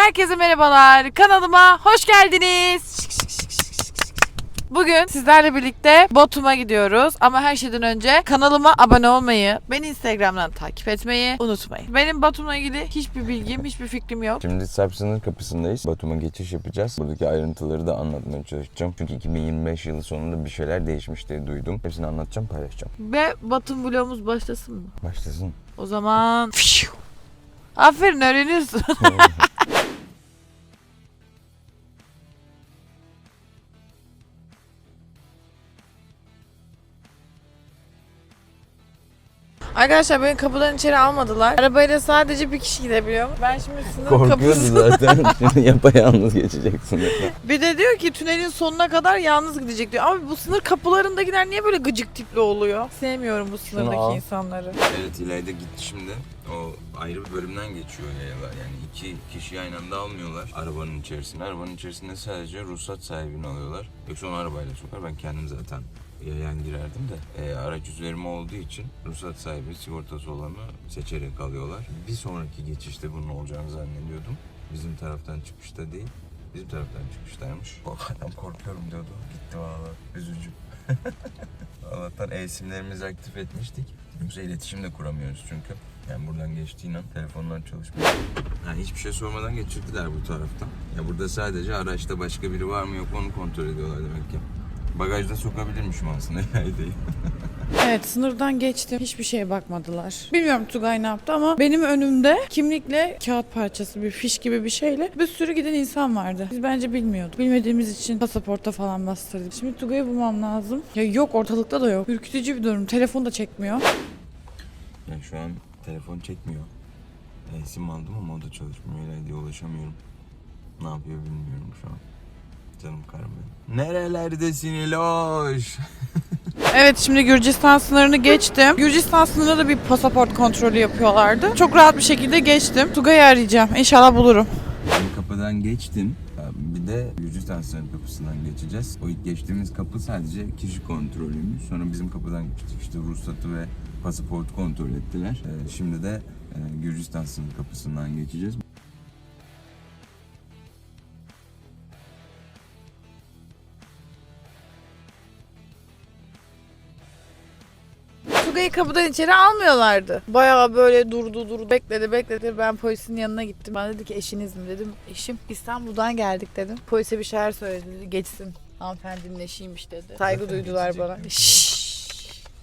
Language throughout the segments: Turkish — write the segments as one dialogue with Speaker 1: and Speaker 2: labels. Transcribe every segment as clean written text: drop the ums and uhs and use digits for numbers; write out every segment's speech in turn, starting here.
Speaker 1: Herkese merhabalar. Kanalıma hoş geldiniz. Bugün sizlerle birlikte Batum'a gidiyoruz. Ama her şeyden önce kanalıma abone olmayı, beni Instagram'dan takip etmeyi unutmayın. Benim Batum'la ilgili hiçbir bilgim, hiçbir fikrim yok.
Speaker 2: Şimdi Sarp sınır kapısındayız. Batum'a geçiş yapacağız. Buradaki ayrıntıları da anlatmaya çalışacağım. Çünkü 2025 yılı sonunda bir şeyler değişmiş diye duydum. Hepsini anlatacağım, paylaşacağım.
Speaker 1: Ve Batum vlogumuz başlasın mı?
Speaker 2: Başlasın.
Speaker 1: O zaman... Aferin, öğreniyorsun. Arkadaşlar beni kapıdan içeri almadılar. Arabayla sadece bir kişi gidebiliyor. Ben şimdi sınır
Speaker 2: Korkuyordu
Speaker 1: kapısı...
Speaker 2: zaten. Şimdi yapayalnız geçeceksin.
Speaker 1: Bir de diyor ki tünelin sonuna kadar yalnız gidecek diyor. Abi bu sınır kapılarındakiler niye böyle gıcık tipli oluyor? Sevmiyorum bu sınırdaki insanları.
Speaker 2: Evet, İlayda gitti şimdi. O ayrı bir bölümden geçiyor yayalar. Yani iki kişiyi aynı anda almıyorlar arabanın içerisine. Arabanın içerisinde sadece ruhsat sahibini alıyorlar. Yoksa onu arabayla sokar. Ben kendim zaten yayan girerdim de araç üzerime olduğu için ruhsat sahibi, sigortası olanı seçerek alıyorlar. Bir sonraki geçişte bunun olacağını zannediyordum. Bizim taraftan çıkışta değil, bizim taraftan çıkıştaymış. Adam korkuyorum diyordu. Gitti vallahi. Üzücü. Allah'tan e-simlerimizi aktif etmiştik. Yoksa iletişim de kuramıyoruz çünkü. Yani buradan geçtiğin an telefonlar çalışmıyor. Yani hiçbir şey sormadan geçirdiler bu taraftan. Ya burada sadece araçta başka biri var mı yok mu onu kontrol ediyorlar demek ki. Bagajda sokabilirmişim aslında, yani değil.
Speaker 1: Evet, sınırdan geçtim. Hiçbir şeye bakmadılar. Bilmiyorum Tugay ne yaptı ama benim önümde kimlikle kağıt parçası, bir fiş gibi bir şeyle bir sürü giden insan vardı. Biz bence bilmiyorduk. Bilmediğimiz için pasaporta falan bastırdık. Şimdi Tugay'ı bulmam lazım. Ya yok, ortalıkta da yok. Ürkütücü bir durum. Telefon da çekmiyor.
Speaker 2: Yani şu an telefon çekmiyor. Sim aldım ama o da çalışmıyor. İlayda'ya ulaşamıyorum. Ne yapıyor bilmiyorum şu an. Canım karım benim. Nerelerdesin İloş?
Speaker 1: Evet, şimdi Gürcistan sınırını geçtim. Gürcistan sınırında da bir pasaport kontrolü yapıyorlardı. Çok rahat bir şekilde geçtim. Tugay'ı arayacağım. İnşallah bulurum.
Speaker 2: Ben kapıdan geçtim. Bir de Gürcistan sınır kapısından geçeceğiz. O ilk geçtiğimiz kapı sadece kişi kontrolüymüş. Sonra bizim kapıdan geçtik. İşte ruhsatı ve pasaportu kontrol ettiler. Şimdi de Gürcistan sınır kapısından geçeceğiz.
Speaker 1: Tugay'ı kapıdan içeri almıyorlardı. Bayağı böyle durdu bekledi. Ben polisin yanına gittim. Ben dedi ki eşiniz mi dedim. Eşim, İstanbul'dan geldik dedim. Polise bir şeyler söyledi dedi. Geçsin. Hanımefendinin eşiymiş dedi. Saygı duydular bana.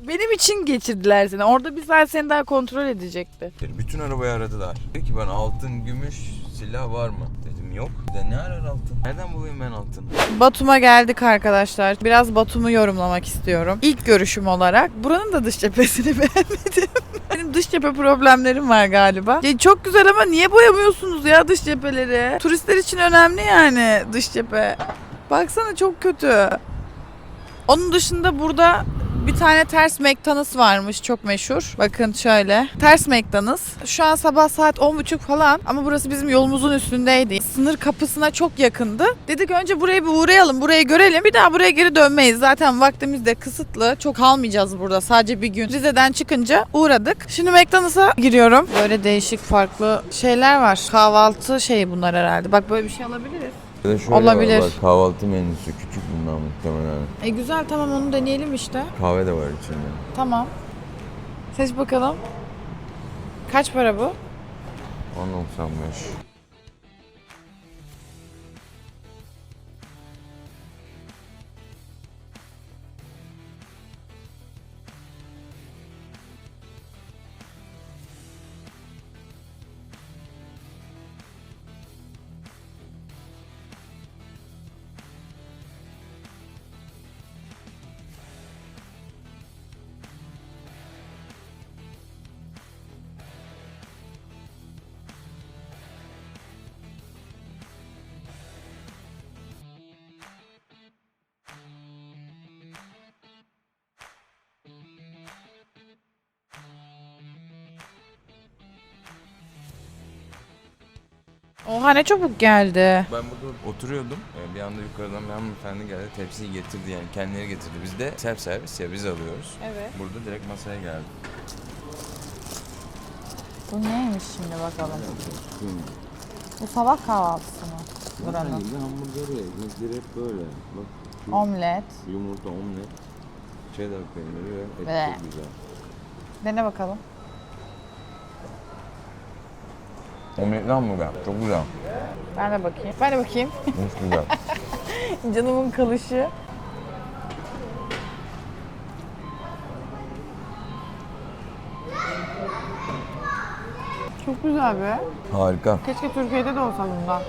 Speaker 1: Benim için geçirdiler seni. Orada bir saat seni daha kontrol edecekti.
Speaker 2: Bütün arabayı aradılar. Dedi ki ben altın, gümüş, silah var mı? Dedim yok. De ne arar altın? Nereden bulayım ben altın?
Speaker 1: Batum'a geldik arkadaşlar. Biraz Batum'u yorumlamak istiyorum. İlk görüşüm olarak buranın da dış cephesini beğenmedim. Benim dış cephe problemlerim var galiba. Ya çok güzel ama niye boyamıyorsunuz ya dış cepheleri? Turistler için önemli yani dış cephe. Baksana çok kötü. Onun dışında burada bir tane ters McDonald's varmış, çok meşhur. Bakın şöyle. Ters McDonald's. Şu an sabah saat 10.30 falan ama burası bizim yolumuzun üstündeydi. Sınır kapısına çok yakındı. Dedik önce buraya bir uğrayalım, burayı görelim. Bir daha buraya geri dönmeyiz. Zaten vaktimiz de kısıtlı. Çok kalmayacağız burada, sadece bir gün. Rize'den çıkınca uğradık. Şimdi McDonald's'a giriyorum. Böyle değişik farklı şeyler var. Kahvaltı şeyi bunlar herhalde. Bak böyle bir şey alabiliriz. Olabilir.
Speaker 2: Var, kahvaltı menüsü küçük bundan muhtemelen.
Speaker 1: Güzel, tamam, onu deneyelim işte.
Speaker 2: Kahve de var içinde.
Speaker 1: Tamam. Seç bakalım. Kaç para bu?
Speaker 2: 10.95.
Speaker 1: Oha, ne çabuk geldi.
Speaker 2: Ben burada oturuyordum. Bir anda yukarıdan bir hanımefendi geldi. Tepsiyi getirdi, yani kendileri getirdi. Biz de self servis ya, biz alıyoruz.
Speaker 1: Evet.
Speaker 2: Burada direkt masaya geldi.
Speaker 1: Bu neymiş şimdi bakalım. Bu sabah kahvaltısı mı? Buranın.
Speaker 2: Hamburgeri, ekmekleri hep böyle. Bak,
Speaker 1: Omlet.
Speaker 2: yumurta, omlet, cheddar peyniri ve et
Speaker 1: Ve-
Speaker 2: çok güzel.
Speaker 1: Dene bakalım.
Speaker 2: Omletli hamburger, çok güzel.
Speaker 1: Ben de bakayım.
Speaker 2: Çok güzel.
Speaker 1: Canımın kalışı. Çok güzel be.
Speaker 2: Harika.
Speaker 1: Keşke Türkiye'de de olsa bundan.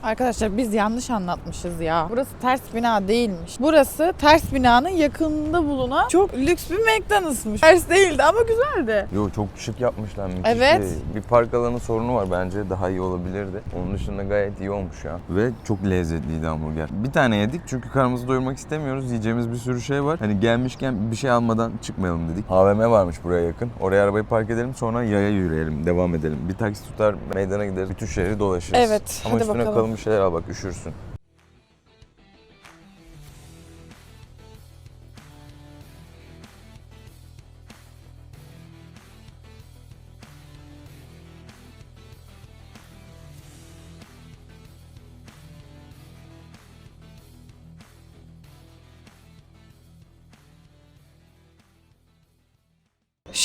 Speaker 1: Arkadaşlar biz yanlış anlatmışız ya. Burası ters bina değilmiş. Burası ters binanın yakınında bulunan çok lüks bir McDonald'smış. Ters değildi ama güzeldi.
Speaker 2: Yo, çok şık yapmışlar, müthiş.
Speaker 1: Evet.
Speaker 2: Bir park alanı sorunu var, bence daha iyi olabilirdi. Onun dışında gayet iyi olmuş ya. Ve çok lezzetliydi hamburger. Bir tane yedik çünkü karnımızı doyurmak istemiyoruz. Yiyeceğimiz bir sürü şey var. Hani gelmişken bir şey almadan çıkmayalım dedik. AVM varmış buraya yakın. Oraya arabayı park edelim, sonra yaya yürüyelim, devam edelim. Bir taksi tutar, meydana gideriz, bütün şehri dolaşırız.
Speaker 1: Evet,
Speaker 2: Ama
Speaker 1: hadi
Speaker 2: üstüne
Speaker 1: bakalım.
Speaker 2: kalın bir şeyler al bak, üşürsün.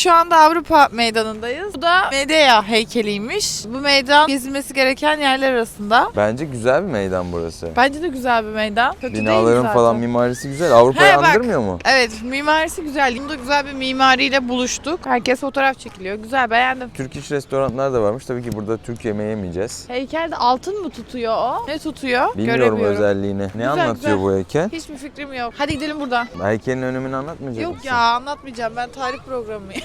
Speaker 1: Şu anda Avrupa Meydanı'ndayız. Bu da Medea heykeliymiş. Bu meydan gezilmesi gereken yerler arasında.
Speaker 2: Bence güzel bir meydan burası.
Speaker 1: Bence de güzel bir meydan. Kötü değil
Speaker 2: Binaların
Speaker 1: zaten.
Speaker 2: falan mimarisi güzel. Avrupa'yı
Speaker 1: He, bak.
Speaker 2: andırmıyor mu?
Speaker 1: Evet, mimarisi güzel. Bunda güzel bir mimariyle buluştuk. Herkes fotoğraf çekiliyor. Güzel, beğendim.
Speaker 2: Türk iş restoranlar da varmış. Tabii ki burada Türk yemeği yemeyeceğiz.
Speaker 1: Heykelde altın mı tutuyor o? Ne tutuyor?
Speaker 2: Bilmiyorum
Speaker 1: Göremiyorum.
Speaker 2: özelliğini. Ne
Speaker 1: Güzel,
Speaker 2: anlatıyor
Speaker 1: güzel.
Speaker 2: bu heykel?
Speaker 1: Hiçbir fikrim yok. Hadi gidelim buradan.
Speaker 2: Heykelin önemini anlatmayacak
Speaker 1: Yok
Speaker 2: mısın?
Speaker 1: ya, anlatmayacağım. Ben tarih programıyım.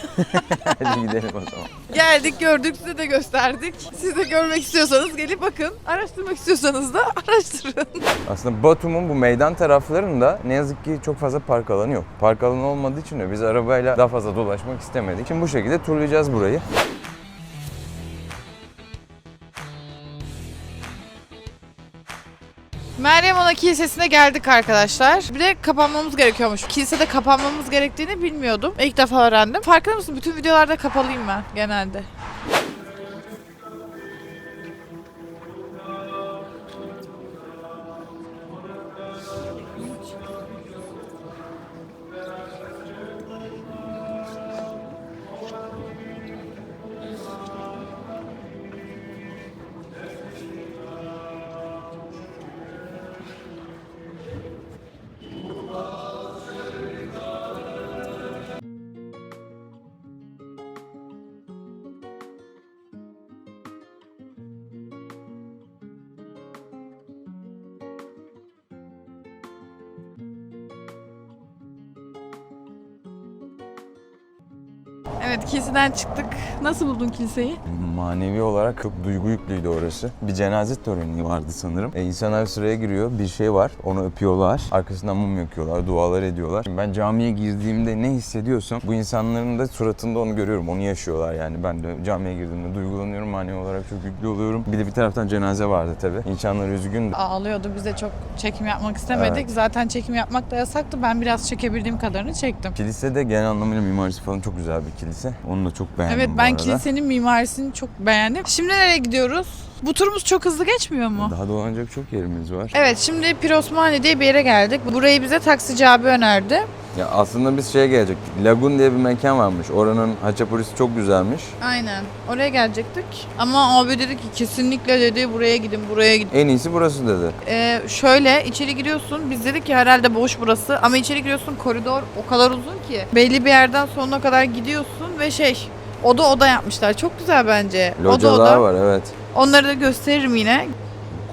Speaker 2: Hadi gidelim o zaman.
Speaker 1: Geldik, gördük, size de gösterdik. Siz de görmek istiyorsanız gelip bakın. Araştırmak istiyorsanız da araştırın.
Speaker 2: Aslında Batum'un bu meydan taraflarında ne yazık ki çok fazla park alanı yok. Park alanı olmadığı için de biz arabayla daha fazla dolaşmak istemedik. Şimdi bu şekilde turlayacağız burayı.
Speaker 1: Meryem Ana Kilisesi'ne geldik arkadaşlar. Bir de kapanmamız gerekiyormuş. Kilisede kapanmamız gerektiğini bilmiyordum. İlk defa öğrendim. Farkında mısın? Bütün videolarda kapalıyım ben genelde. Evet, kiliseden çıktık. Nasıl buldun kiliseyi?
Speaker 2: Manevi olarak çok duygu yüklüydü orası. Bir cenaze töreni vardı sanırım. İnsanlar sıraya giriyor, bir şey var, onu öpüyorlar. Arkasından mum yakıyorlar, dualar ediyorlar. Ben camiye girdiğimde ne hissediyorsam bu insanların da suratında onu görüyorum, onu yaşıyorlar yani. Ben de camiye girdiğimde duygulanıyorum, manevi olarak çok yüklü oluyorum. Bir de bir taraftan cenaze vardı tabii. İnsanlar üzgündü.
Speaker 1: Ağlıyordu. Biz de çok çekim yapmak istemedik.
Speaker 2: Evet.
Speaker 1: Zaten çekim yapmak da yasaktı. Ben biraz çekebildiğim kadarını çektim.
Speaker 2: Kilise de genel anlamıyla mimarisi falan çok güzel bir kilise. Onu da çok beğendim
Speaker 1: Evet,
Speaker 2: bu
Speaker 1: ben
Speaker 2: arada.
Speaker 1: kilisenin mimarisini çok beğendim. Şimdi nereye gidiyoruz? Bu turumuz çok hızlı geçmiyor mu?
Speaker 2: Daha dolanacak çok yerimiz var.
Speaker 1: Evet, şimdi Pirosmani diye bir yere geldik. Burayı bize taksici abi önerdi.
Speaker 2: Ya aslında biz şeye gelecektik. Lagun diye bir mekan varmış. Oranın haçapurisi çok güzelmiş.
Speaker 1: Aynen. Oraya gelecektik. Ama abi dedi ki kesinlikle dedi buraya gidin, buraya gidin.
Speaker 2: En iyisi burası dedi.
Speaker 1: Şöyle içeri giriyorsun. Biz dedik ki herhalde boş burası. Ama içeri giriyorsun, koridor o kadar uzun ki. Belli bir yerden sonuna kadar gidiyorsun ve oda yapmışlar. Çok güzel bence.
Speaker 2: Localar
Speaker 1: Oda.
Speaker 2: var, evet.
Speaker 1: Onları da gösteririm yine.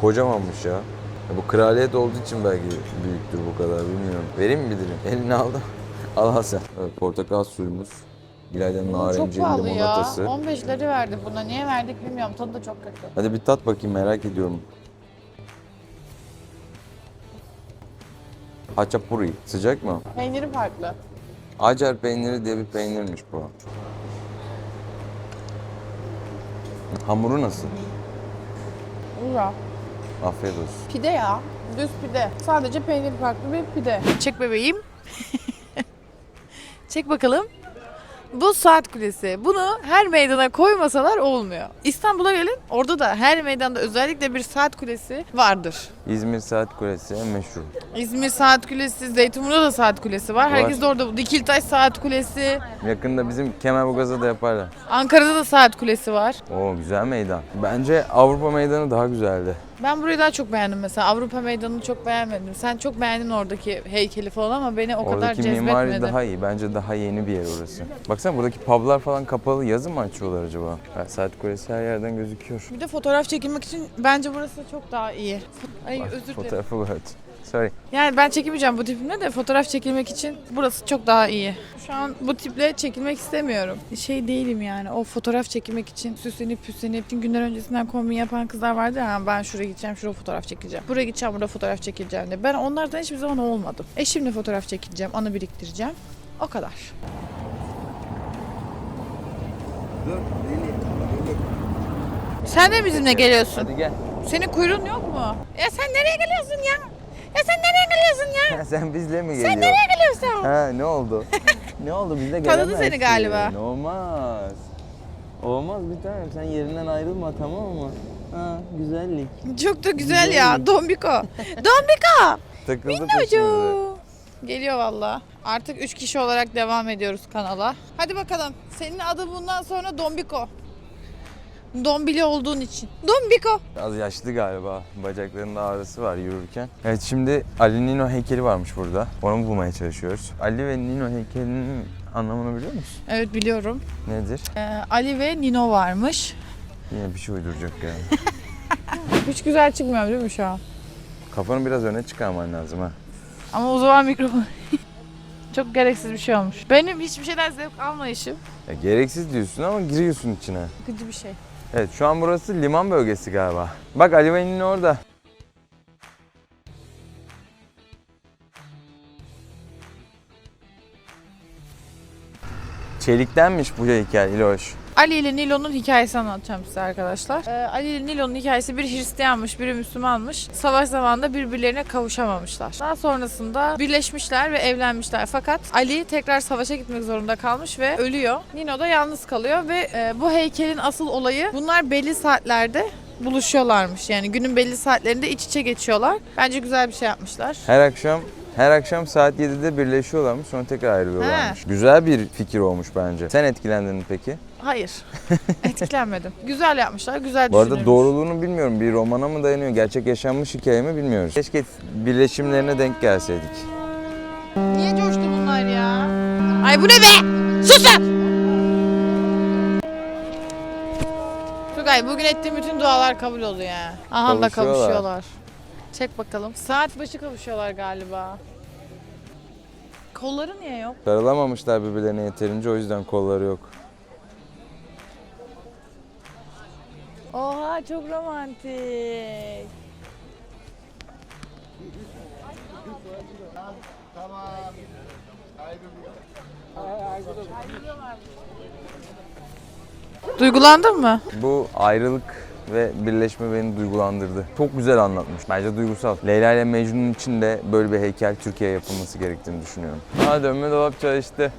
Speaker 2: Kocamanmış ya. Bu kraliyet olduğu için belki büyüktür bu kadar, bilmiyorum. Vereyim mi bir dilim? Elini al da. Al sen. Evet, portakal suyumuz. İlayda'nın
Speaker 1: Çok
Speaker 2: narenciye
Speaker 1: pahalı ya.
Speaker 2: limonatası.
Speaker 1: 15 lira verdik buna. Niye verdik bilmiyorum. Tadı da çok kötü.
Speaker 2: Hadi bir tat bakayım, merak ediyorum. Haçapuri. Sıcak mı?
Speaker 1: Peyniri farklı.
Speaker 2: Acar peyniri diye bir peynirmiş bu. Hamuru nasıl?
Speaker 1: Güzel.
Speaker 2: Afiyet olsun.
Speaker 1: Pide ya. Düz pide. Sadece peyniri farklı bir pide. Çek bebeğim. Çek bakalım. Bu saat kulesi. Bunu her meydana koymasalar olmuyor. İstanbul'a gelin, orada da her meydanda özellikle bir saat kulesi vardır.
Speaker 2: İzmir Saat Kulesi meşhur.
Speaker 1: İzmir Saat Kulesi, Zeytinburnu'da da Saat Kulesi var. Herkes de orada. Dikiltaş Saat Kulesi,
Speaker 2: Yakında bizim Kemerburgaz'da da yaparlar.
Speaker 1: Ankara'da da Saat Kulesi var.
Speaker 2: Oo, güzel meydan. Bence Avrupa Meydanı daha güzeldi.
Speaker 1: Ben burayı daha çok beğendim mesela. Avrupa Meydanı'nı çok beğenmedim. Sen çok beğendin oradaki heykeli falan ama beni o kadar
Speaker 2: Oradaki
Speaker 1: cezbetmedi.
Speaker 2: mimari daha iyi. Bence daha yeni bir yer orası. Baksana buradaki publar falan kapalı. Yazın mı açıyorlar acaba? Saat Kulesi her yerden gözüküyor.
Speaker 1: Bir de fotoğraf çekilmek için bence burası çok daha iyi. Ay özür dilerim.
Speaker 2: Fotoğrafı var. Sorry.
Speaker 1: Yani ben çekemeyeceğim bu tipimle de fotoğraf çekilmek için burası çok daha iyi. Şu an bu tiple çekilmek istemiyorum. Şey değilim yani, o fotoğraf çekilmek için süslenip püslenip günler öncesinden kombin yapan kızlar vardı ya, ben şuraya gideceğim, şuraya fotoğraf çekeceğim. Buraya gideceğim, burada fotoğraf çekileceğim diye. Ben onlardan hiçbir zaman olmadım. Şimdi fotoğraf çekileceğim, anı biriktireceğim. O kadar. Sen de bizimle geliyorsun.
Speaker 2: Hadi gel.
Speaker 1: Senin kuyruğun yok mu? Ya sen nereye geliyorsun ya? Ya sen nereye geliyorsun ya?
Speaker 2: Sen bizle mi geliyorsun?
Speaker 1: Sen nereye geliyorsun?
Speaker 2: Ha, ne oldu? Ne oldu, bizle
Speaker 1: Tanıdı
Speaker 2: gelemezsin.
Speaker 1: seni galiba.
Speaker 2: Olmaz. Olmaz bir tanem, sen yerinden ayrılma, tamam mı? Ha, güzellik.
Speaker 1: Çok da güzel ya. Dombiko. Dombiko.
Speaker 2: Takıldı
Speaker 1: Minnocuğum.
Speaker 2: peşimize.
Speaker 1: Geliyor valla. Artık 3 kişi olarak devam ediyoruz kanala. Hadi bakalım. Senin adın bundan sonra Dombiko. Dombili olduğun için. Dombiko.
Speaker 2: Az yaşlı galiba. Bacaklarında ağrısı var yürürken. Evet, şimdi Ali Nino heykeli varmış burada. Onu bulmaya çalışıyoruz. Ali ve Nino heykelinin anlamını biliyor musun?
Speaker 1: Evet biliyorum.
Speaker 2: Nedir?
Speaker 1: Ali ve Nino varmış.
Speaker 2: Yine bir şey uyduracak ya.
Speaker 1: Hiç güzel çıkmıyor değil mi şu an?
Speaker 2: Kafanı biraz öne çıkarman lazım ha.
Speaker 1: Ama o zaman mikrofon... Çok gereksiz bir şey olmuş. Benim hiçbir şeyden zevk almayışım
Speaker 2: Ya, gereksiz diyorsun ama giriyorsun içine.
Speaker 1: sıkıcı bir şey.
Speaker 2: Evet, şu an burası liman bölgesi galiba. Bak, Ali ve Nino orada. Çeliktenmiş bu heykel İloş.
Speaker 1: Ali ile Nilo'nun hikayesini anlatacağım size arkadaşlar. Ali ile Nilo'nun hikayesi, biri Hristiyanmış, biri Müslümanmış. Savaş zamanında birbirlerine kavuşamamışlar. Daha sonrasında birleşmişler ve evlenmişler. Fakat Ali tekrar savaşa gitmek zorunda kalmış ve ölüyor. Nino da yalnız kalıyor ve bu heykelin asıl olayı, bunlar belli saatlerde buluşuyorlarmış. Yani günün belli saatlerinde iç içe geçiyorlar. Bence güzel bir şey yapmışlar.
Speaker 2: Her akşam saat 7'de birleşiyorlarmış, sonra tekrar ayrılıyorlarmış. Güzel bir fikir olmuş bence. Sen etkilendin mi peki?
Speaker 1: Hayır. Etkilenmedim. Güzel yapmışlar, güzel
Speaker 2: Bu arada
Speaker 1: düşünülmüş.
Speaker 2: doğruluğunu bilmiyorum. Bir romana mı dayanıyor, gerçek yaşanmış hikaye mi bilmiyoruz. Keşke birleşimlerine denk gelseydik.
Speaker 1: Niye coştu bunlar ya? Ay bu ne be? Susun! Tugay, bugün ettiğim bütün dualar kabul oldu ya. Aha da kavuşuyorlar. Çek bakalım. Saat başı kavuşuyorlar galiba. Kolları niye yok?
Speaker 2: Sarılamamışlar birbirlerine yeterince, o yüzden kolları yok.
Speaker 1: Oha, çok romantik. Duygulandın mı?
Speaker 2: Bu ayrılık ve birleşme beni duygulandırdı. Çok güzel anlatmış. Bence duygusal. Leyla ile Mecnun için de böyle bir heykel Türkiye'ye yapılması gerektiğini düşünüyorum. Ha, dönme dolap çalıştı.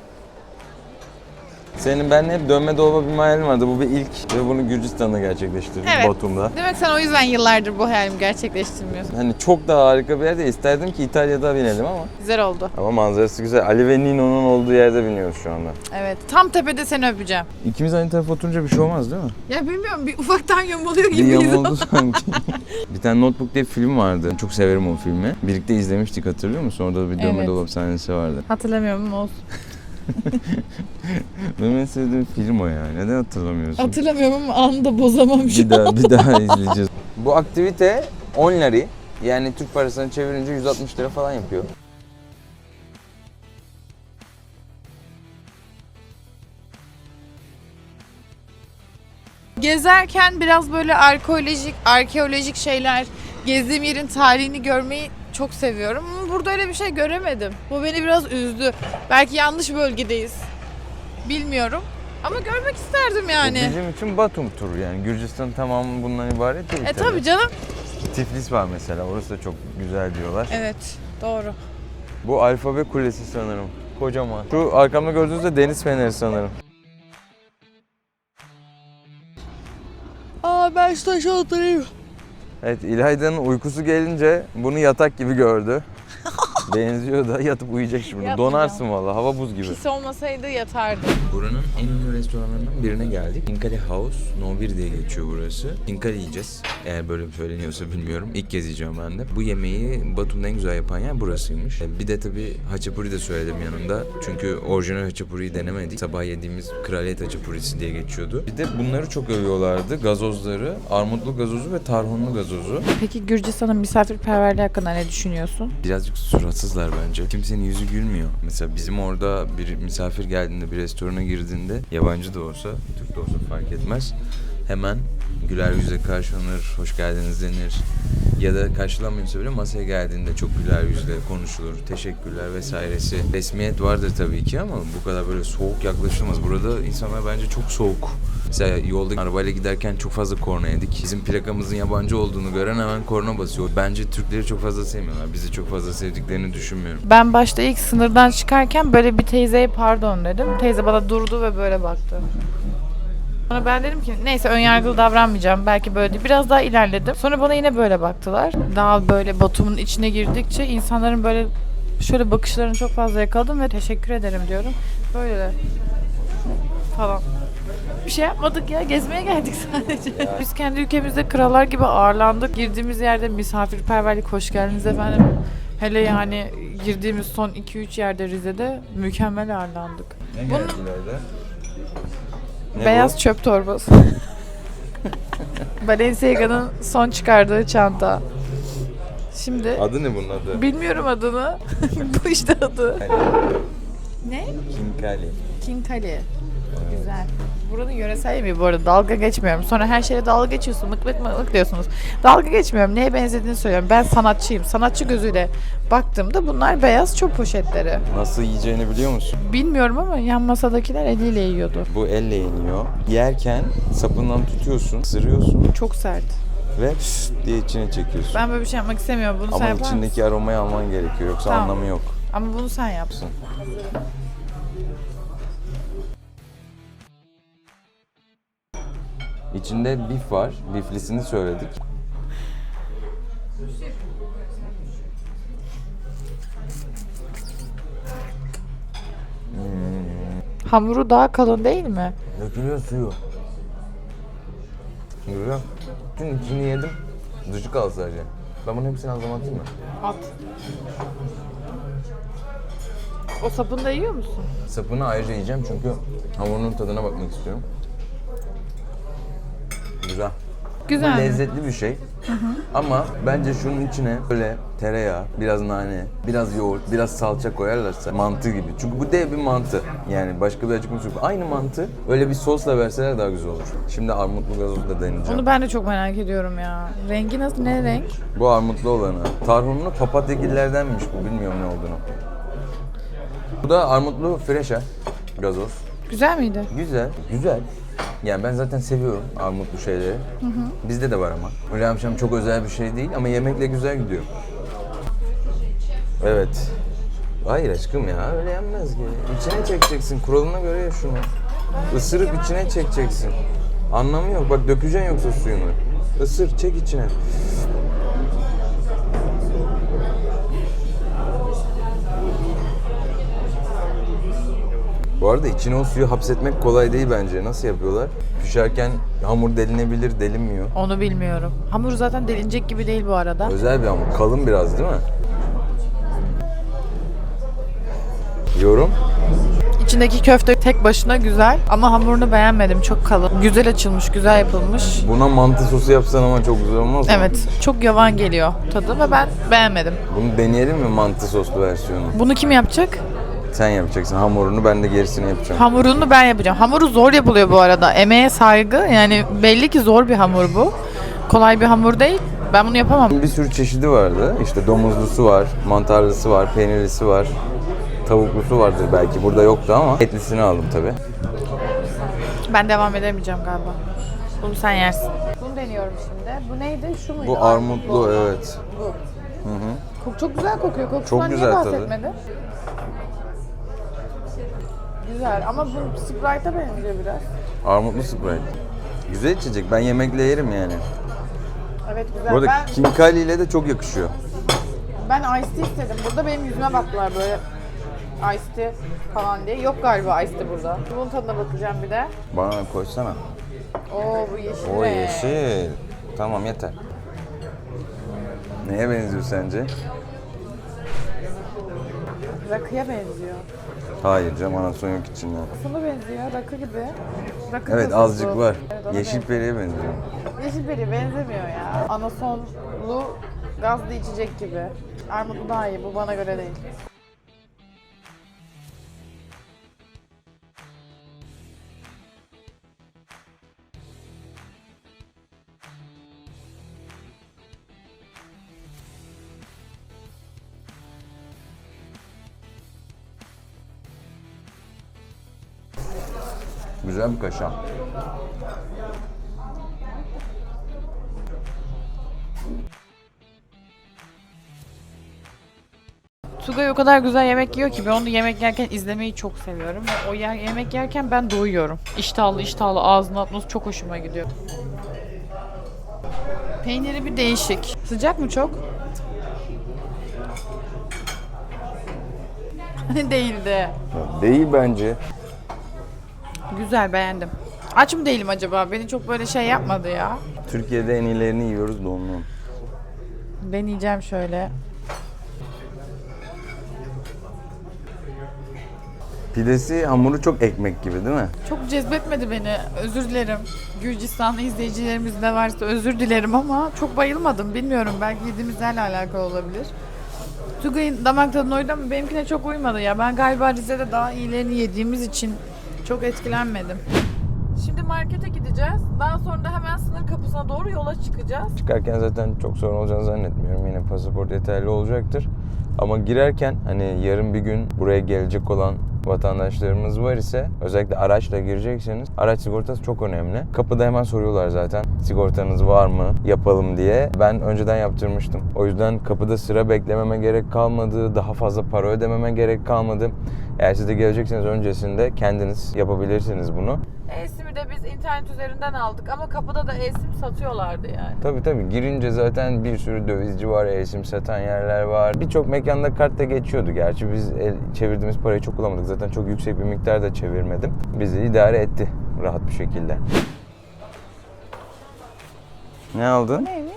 Speaker 2: Senin benimle hep dönme dolaba bir hayalin vardı. Bu bir ilk ve bunu Gürcistan'da gerçekleştirdik,
Speaker 1: Evet.
Speaker 2: Batum'da.
Speaker 1: Demek sen o yüzden yıllardır bu hayalimi gerçekleştirmiyorsun.
Speaker 2: Hani çok daha harika bir yerde, isterdim ki İtalya'da binelim ama.
Speaker 1: Güzel oldu.
Speaker 2: Ama manzarası güzel. Ali ve Nino'nun olduğu yerde biniyoruz şu anda.
Speaker 1: Evet. Tam tepede seni öpeceğim.
Speaker 2: İkimiz aynı tarafa oturunca bir şey olmaz değil mi?
Speaker 1: Ya bilmiyorum, bir ufaktan yumuluyor
Speaker 2: Bir
Speaker 1: gibiyiz
Speaker 2: yamuldu
Speaker 1: ama.
Speaker 2: sanki. Bir tane Notebook diye bir film vardı. Çok severim o filmi. Birlikte izlemiştik, hatırlıyor musun? Orada da bir dönme
Speaker 1: Evet.
Speaker 2: dolap sahnesi vardı.
Speaker 1: Hatırlamıyorum ama olsun.
Speaker 2: Benim en sevdiğim film o ya. Neden hatırlamıyorsun?
Speaker 1: Hatırlamıyorum ama anı da bozamam şu an.
Speaker 2: Bir daha izleyeceğiz. Bu aktivite 10 lari. Yani Türk parasını çevirince 160 lira falan yapıyor.
Speaker 1: Gezerken biraz böyle arkeolojik şeyler, gezdiğim yerin tarihini görmeyi çok seviyorum. Ama burada öyle bir şey göremedim. Bu beni biraz üzdü. Belki yanlış bölgedeyiz. Bilmiyorum. Ama görmek isterdim yani.
Speaker 2: Bu bizim için Batum turu yani. Gürcistan tamamı bundan ibaret değil.
Speaker 1: Tabii canım.
Speaker 2: Tiflis var mesela. Orası da çok güzel diyorlar.
Speaker 1: Evet, doğru.
Speaker 2: Bu Alfabe Kulesi sanırım. Kocaman. Şu arkamda gördüğünüz de deniz feneri sanırım.
Speaker 1: Ben şu taşa oturayım.
Speaker 2: Evet, İlayda'nın uykusu gelince bunu yatak gibi gördü. Benziyor da yatıp uyuyacak şimdi.
Speaker 1: Yatmayacağım.
Speaker 2: Donarsın vallahi, hava buz gibi.
Speaker 1: Pis olmasaydı yatardım.
Speaker 2: Buranın en ünlü restoranlarından birine geldik. Kinkali House No 1 diye geçiyor burası. Kinkali yiyeceğiz. Eğer böyle söyleniyorsa bilmiyorum. İlk kez yiyeceğim ben de. Bu yemeği Batum'da en güzel yapan yer burasıymış. Bir de tabii haçapuri de söyledim yanında. Çünkü orijinal haçapuriyi denemedik. Sabah yediğimiz kraliyet haçapurisi diye geçiyordu. Bir de bunları çok övüyorlardı. Gazozları, armutlu gazozu ve tarhunlu gazozu.
Speaker 1: Peki Gürcistan'ın misafirperverliği hakkında ne düşünüyorsun?
Speaker 2: Birazcık suratsızlar bence. Kimsenin yüzü gülmüyor. Mesela bizim orada bir misafir geldiğinde, bir restorana girdiğinde, yabancı da olsa, Türk de olsa fark etmez. Hemen güler yüzle karşılanır, hoş geldiniz denir. Ya da karşılanmıyorsa bile masaya geldiğinde çok güler yüzle konuşulur, teşekkürler vesairesi. Resmiyet vardır tabii ki ama bu kadar böyle soğuk yaklaşılmaz. Burada insanlar bence çok soğuk. Mesela yolda arabayla giderken çok fazla korna yedik. Bizim plakamızın yabancı olduğunu gören hemen korna basıyor. Bence Türkleri çok fazla sevmiyorlar. Bizi çok fazla sevdiklerini düşünmüyorum.
Speaker 1: Ben başta ilk sınırdan çıkarken böyle bir teyzeye pardon dedim. Teyze bana durdu ve böyle baktı. Sonra ben dedim ki neyse önyargılı davranmayacağım. Belki böyle değil. Biraz daha ilerledim. Sonra bana yine böyle baktılar. Daha böyle Batum'un içine girdikçe insanların böyle şöyle bakışlarını çok fazla yakaladım ve teşekkür ederim diyorum. Böyle falan. Bir şey yapmadık ya. Gezmeye geldik sadece. Biz kendi ülkemizde krallar gibi ağırlandık. Girdiğimiz yerde misafirperverlik, hoş geldiniz efendim. Hele yani girdiğimiz son 2-3 yerde Rize'de mükemmel ağırlandık.
Speaker 2: Ne geldi İlayda?
Speaker 1: Beyaz çöp torbası. Balenciaga'nın son çıkardığı çanta. Şimdi
Speaker 2: Adı ne bunun adı?
Speaker 1: bilmiyorum adını. Bu işte adı. Ne?
Speaker 2: Kinkali.
Speaker 1: Kinkali. Güzel. Buranın yöresel yemeği bu arada. Dalga geçmiyorum. Sonra her şeye dalga geçiyorsun. Mık mık mık diyorsunuz. Dalga geçmiyorum. Neye benzediğini söylüyorum. Ben sanatçıyım. Sanatçı gözüyle baktığımda bunlar beyaz çöp poşetleri.
Speaker 2: Nasıl yiyeceğini biliyor musun?
Speaker 1: Bilmiyorum ama yan masadakiler eliyle yiyordu.
Speaker 2: Bu elle yeniyor. Yerken sapından tutuyorsun, ısırıyorsun
Speaker 1: Çok sert.
Speaker 2: ve püf diye içine çekiyorsun.
Speaker 1: Ben böyle bir şey yapmak istemiyorum. Bunu sen
Speaker 2: Ama
Speaker 1: yapar mısın?
Speaker 2: içindeki aromayı alman gerekiyor. Yoksa
Speaker 1: Tamam.
Speaker 2: anlamı yok.
Speaker 1: Ama bunu sen yap.
Speaker 2: İçinde bif var. Biflisini söyledik.
Speaker 1: Hamuru daha kalın değil mi?
Speaker 2: Dökülüyor suyu. Güzel. Bütün içini yedim. Dışı kaldı sadece. Ben bunun hepsini ağzıma atayım mı?
Speaker 1: At. O sapını da yiyor musun?
Speaker 2: Sapını ayrıca yiyeceğim çünkü hamurun tadına bakmak istiyorum. Güzel.
Speaker 1: Güzel
Speaker 2: Bu
Speaker 1: mi?
Speaker 2: lezzetli bir şey. Ama bence şunun içine böyle tereyağı, biraz nane, biraz yoğurt, biraz salça koyarlarsa mantı gibi. Çünkü bu dev bir mantı. Yani başka bir açıklaması yok. Aynı mantı öyle bir sosla verseler daha güzel olur. Şimdi armutlu gazozu da deneyeceğim.
Speaker 1: Onu ben de çok merak ediyorum ya. Rengi nasıl? Ne renk?
Speaker 2: Bu armutlu olanı. Tarhunlu papatyagillerdenmiş bu. Bilmiyorum ne olduğunu. Bu da armutlu freşe gazoz.
Speaker 1: Güzel miydi?
Speaker 2: Güzel, güzel. Yani ben zaten seviyorum armutlu şeyleri. Bizde de var ama. Öyle akşam çok özel bir şey değil ama yemekle güzel gidiyor. Evet. Hayır aşkım ya öyle yenmez ki. İçine çekeceksin. Kuralına göre ya şunu. Isırıp içine çekeceksin. Anlamı yok. Bak dökeceksin yoksa suyunu. Isır, çek içine. Bu arada içine o suyu hapsetmek kolay değil bence. Nasıl yapıyorlar? Pişerken hamur delinebilir, delinmiyor.
Speaker 1: Onu bilmiyorum. Hamur zaten delinecek gibi değil bu arada.
Speaker 2: Özel bir hamur. Kalın biraz değil mi? Yorum?
Speaker 1: İçindeki köfte tek başına güzel ama hamurunu beğenmedim. Çok kalın. Güzel açılmış, güzel yapılmış.
Speaker 2: Buna mantı sosu yapsan ama çok güzel olmaz mı?
Speaker 1: Evet, çok yavan geliyor tadı ve ben beğenmedim.
Speaker 2: Bunu deneyelim mi mantı soslu versiyonu?
Speaker 1: Bunu kim yapacak?
Speaker 2: Sen yapacaksın hamurunu, ben de gerisini yapacağım.
Speaker 1: Hamurunu ben yapacağım. Hamuru zor yapılıyor bu arada. Emeğe saygı. Yani belli ki zor bir hamur bu. Kolay bir hamur değil. Ben bunu yapamam.
Speaker 2: Bir sürü çeşidi vardı. İşte domuzlusu var, mantarlısı var, peynirlisi var. Tavuklusu vardır belki. Burada yoktu ama etlisini aldım tabii.
Speaker 1: Ben devam edemeyeceğim galiba. Bunu sen yersin. Bunu deniyorum şimdi. Bu neydi? Şu muydu?
Speaker 2: Bu armutlu, evet.
Speaker 1: Bu.
Speaker 2: Hı hı.
Speaker 1: Çok güzel kokuyor. Kokusundan
Speaker 2: Çok
Speaker 1: niye
Speaker 2: güzel tadı.
Speaker 1: bahsetmedin? Güzel ama bu Sprite'a benziyor biraz.
Speaker 2: Armutlu Sprite. Güzel içecek. Ben yemekle yerim yani.
Speaker 1: Evet güzel.
Speaker 2: Bu arada Kinkali ile de çok yakışıyor.
Speaker 1: Ben iced tea istedim. Burada benim yüzüme baktılar böyle iced tea falan diye. Yok galiba iced tea burada. Bunun tadına bakacağım bir de.
Speaker 2: Bana koysana.
Speaker 1: Oo bu yeşil.
Speaker 2: O yeşil. Tamam yeter. Neye benziyor sence?
Speaker 1: Rakıya benziyor.
Speaker 2: Hayır canım, anason yok içinde.
Speaker 1: Aslında benziyor rakı gibi. Rakı
Speaker 2: Evet
Speaker 1: tadı
Speaker 2: azıcık
Speaker 1: bu.
Speaker 2: var.
Speaker 1: Evet, ona
Speaker 2: Yeşil periye benziyor.
Speaker 1: Yeşil beri benzemiyor ya. Anasonlu gazlı içecek gibi. Armutlu daha iyi, bu bana göre değil.
Speaker 2: Güzel bir kaşar.
Speaker 1: Tugay o kadar güzel yemek yiyor ki ben onu yemek yerken izlemeyi çok seviyorum. Ve o yemek yerken ben doyuyorum. İştahlı iştahlı ağzına atması çok hoşuma gidiyor. Peyniri bir değişik. Sıcak mı çok? Değildi.
Speaker 2: Değil bence.
Speaker 1: Güzel, beğendim. Aç mı değilim acaba? Beni çok böyle şey yapmadı ya.
Speaker 2: Türkiye'de en iyilerini yiyoruz da ondan.
Speaker 1: Deneyeceğim şöyle.
Speaker 2: Pidesi hamuru çok ekmek gibi değil mi?
Speaker 1: Çok cezbetmedi beni. Özür dilerim. Gürcistanlı izleyicilerimiz de varsa özür dilerim ama çok bayılmadım. Bilmiyorum. Belki yediğimizlerle alakalı olabilir. Tugay'ın damak tadına uydu ama benimkine çok uymadı ya. Ben galiba Rize'de daha iyilerini yediğimiz için çok etkilenmedim. Şimdi markete gideceğiz. Daha sonra da hemen sınır kapısına doğru yola çıkacağız.
Speaker 2: Çıkarken zaten çok sorun olacağını zannetmiyorum. Yine pasaport yeterli olacaktır. Ama girerken hani yarın bir gün buraya gelecek olan vatandaşlarımız var ise özellikle araçla girecekseniz araç sigortası çok önemli. Kapıda hemen soruyorlar zaten sigortanız var mı yapalım diye. Ben önceden yaptırmıştım. O yüzden kapıda sıra beklememe gerek kalmadı. Daha fazla para ödememe gerek kalmadı. Eğer siz de gelecekseniz öncesinde kendiniz yapabilirsiniz bunu.
Speaker 1: E-SIM'i de biz internet üzerinden aldık ama kapıda da e-SIM satıyorlardı yani.
Speaker 2: Tabii girince zaten bir sürü dövizci var, e-sim satan yerler var. Birçok mekanda kart da geçiyordu gerçi. Biz çevirdiğimiz parayı çok kullanmadık. Zaten çok yüksek bir miktar da çevirmedim. Bizi idare etti rahat bir şekilde. Ne aldın?
Speaker 1: Neymiş?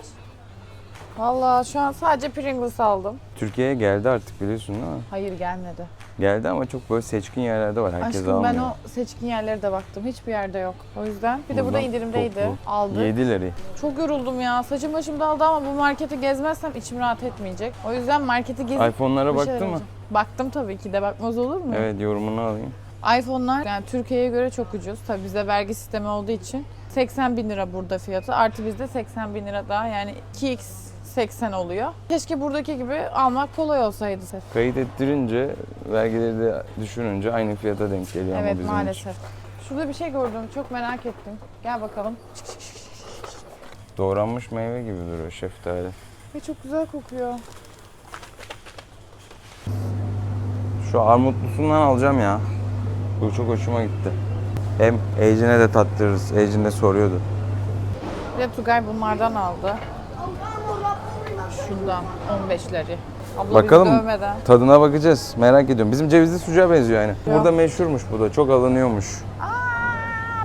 Speaker 1: Vallahi şu an sadece Pringles aldım.
Speaker 2: Türkiye'ye geldi artık biliyorsun değil mi?
Speaker 1: Hayır gelmedi.
Speaker 2: Geldi ama çok böyle seçkin yerlerde var. Herkes
Speaker 1: Aşkım
Speaker 2: almıyor.
Speaker 1: ben o seçkin yerlere de baktım. Hiçbir yerde yok. O yüzden. Bir de burada
Speaker 2: Buradan
Speaker 1: indirimdeydi.
Speaker 2: toplu.
Speaker 1: Aldık.
Speaker 2: 7 lirayı.
Speaker 1: Çok yoruldum ya. Saçım başım dağıldı ama bu marketi gezmezsem içim rahat etmeyecek. O yüzden marketi gezip
Speaker 2: iPhone'lara
Speaker 1: bir şeyler
Speaker 2: baktın mı?
Speaker 1: alacağım. Baktım tabii ki de. Bakmaz olur mu?
Speaker 2: Evet, yorumunu alayım.
Speaker 1: iPhone'lar yani Türkiye'ye göre çok ucuz. Tabii bizde vergi sistemi olduğu için 80 bin lira burada fiyatı. Artı bizde 80 bin lira daha yani 2x 80 oluyor. Keşke buradaki gibi almak kolay olsaydı.
Speaker 2: Kayıt ettirince, vergileri de düşürünce aynı fiyata denk geliyor ama
Speaker 1: Evet
Speaker 2: bizim
Speaker 1: maalesef. Şurada bir şey gördüm. Çok merak ettim. Gel bakalım.
Speaker 2: Doğranmış meyve gibi duruyor, şeftali.
Speaker 1: Ve çok güzel kokuyor.
Speaker 2: Şu armutlusundan alacağım ya. Bu çok hoşuma gitti. Hem Ejin'e de tattırırız. Ejin de soruyordu.
Speaker 1: Bir de Tugay bunlardan aldı. Şundan 15'leri. Abla
Speaker 2: Bakalım,
Speaker 1: bizi dövmeden.
Speaker 2: tadına bakacağız. Merak ediyorum. Bizim cevizli sucuğa benziyor yani. Burada meşhurmuş bu da. Çok alınıyormuş.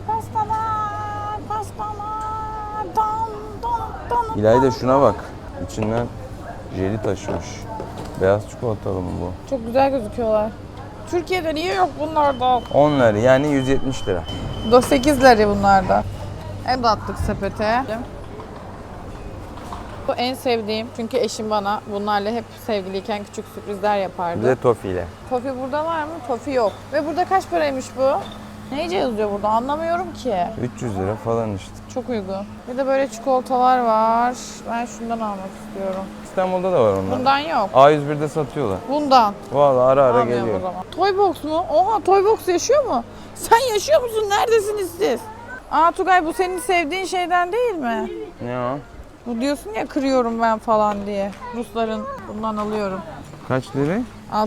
Speaker 1: Pastalar, pastalar, dan.
Speaker 2: İlayda şuna bak. İçinden jeli taşımış. Beyaz çikolatalı mı bu?
Speaker 1: Çok güzel gözüküyorlar. Türkiye'de niye yok bunlardan?
Speaker 2: 10 lira yani 170 lira.
Speaker 1: 8 lira bunlardan. En de attık sepete. Bu en sevdiğim çünkü eşim bana bunlarla hep sevgiliyken küçük sürprizler yapardı.
Speaker 2: Bir de tofiyle.
Speaker 1: Tofi burada var mı? Tofi yok. Ve burada kaç paraymış bu? Neyce yazıyor burada anlamıyorum ki.
Speaker 2: 300 lira falan işte.
Speaker 1: Çok uygun. Bir de böyle çikolatalar var. Ben şundan almak istiyorum.
Speaker 2: İstanbul'da da var onlar.
Speaker 1: Bundan yok.
Speaker 2: A101'de satıyorlar.
Speaker 1: Bundan.
Speaker 2: Vallahi ara ara
Speaker 1: Almıyorum
Speaker 2: geliyor.
Speaker 1: o zaman. Toybox mu? Oha Toybox yaşıyor mu? Sen yaşıyor musun? Neredesiniz siz? Aa Tugay bu senin sevdiğin şeyden değil mi?
Speaker 2: Ne o?
Speaker 1: Bu diyorsun ya kırıyorum ben falan diye. Rusların bundan alıyorum.
Speaker 2: Kaç lira?
Speaker 1: 6.95.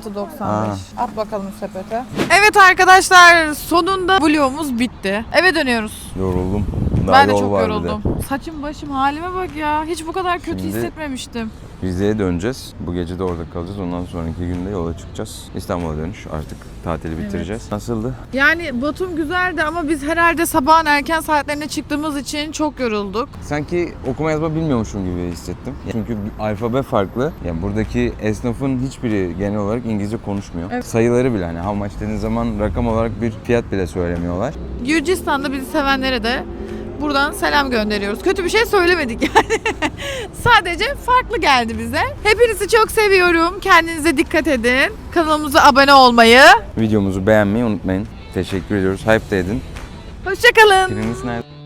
Speaker 1: At bakalım sepete. Evet arkadaşlar sonunda vlogumuz bitti. Eve dönüyoruz.
Speaker 2: Yoruldum. Daha
Speaker 1: Ben de
Speaker 2: yol
Speaker 1: çok
Speaker 2: var bir de.
Speaker 1: yoruldum. Saçım başım halime bak ya. Hiç bu kadar kötü
Speaker 2: Şimdi-
Speaker 1: hissetmemiştim.
Speaker 2: Rize'ye döneceğiz. Bu gece de orada kalacağız. Ondan sonraki günde yola çıkacağız. İstanbul'a dönüş. Artık tatili bitireceğiz. Nasıldı?
Speaker 1: Yani Batum güzeldi ama biz herhalde sabahın erken saatlerine çıktığımız için çok yorulduk.
Speaker 2: Sanki okuma yazma bilmiyormuşum gibi hissettim. Çünkü alfabe farklı. Yani buradaki esnafın hiçbiri genel olarak İngilizce konuşmuyor.
Speaker 1: Evet.
Speaker 2: Sayıları bile hani how much dediğin zaman rakam olarak bir fiyat bile söylemiyorlar.
Speaker 1: Gürcistan'da bizi sevenlere de buradan selam gönderiyoruz. Kötü bir şey söylemedik yani. Sadece farklı geldi bize. Hepinizi çok seviyorum. Kendinize dikkat edin. Kanalımıza abone olmayı.
Speaker 2: Videomuzu beğenmeyi unutmayın. Teşekkür ediyoruz. Hype de edin.
Speaker 1: Hoşçakalın.
Speaker 2: Biriniz nerede?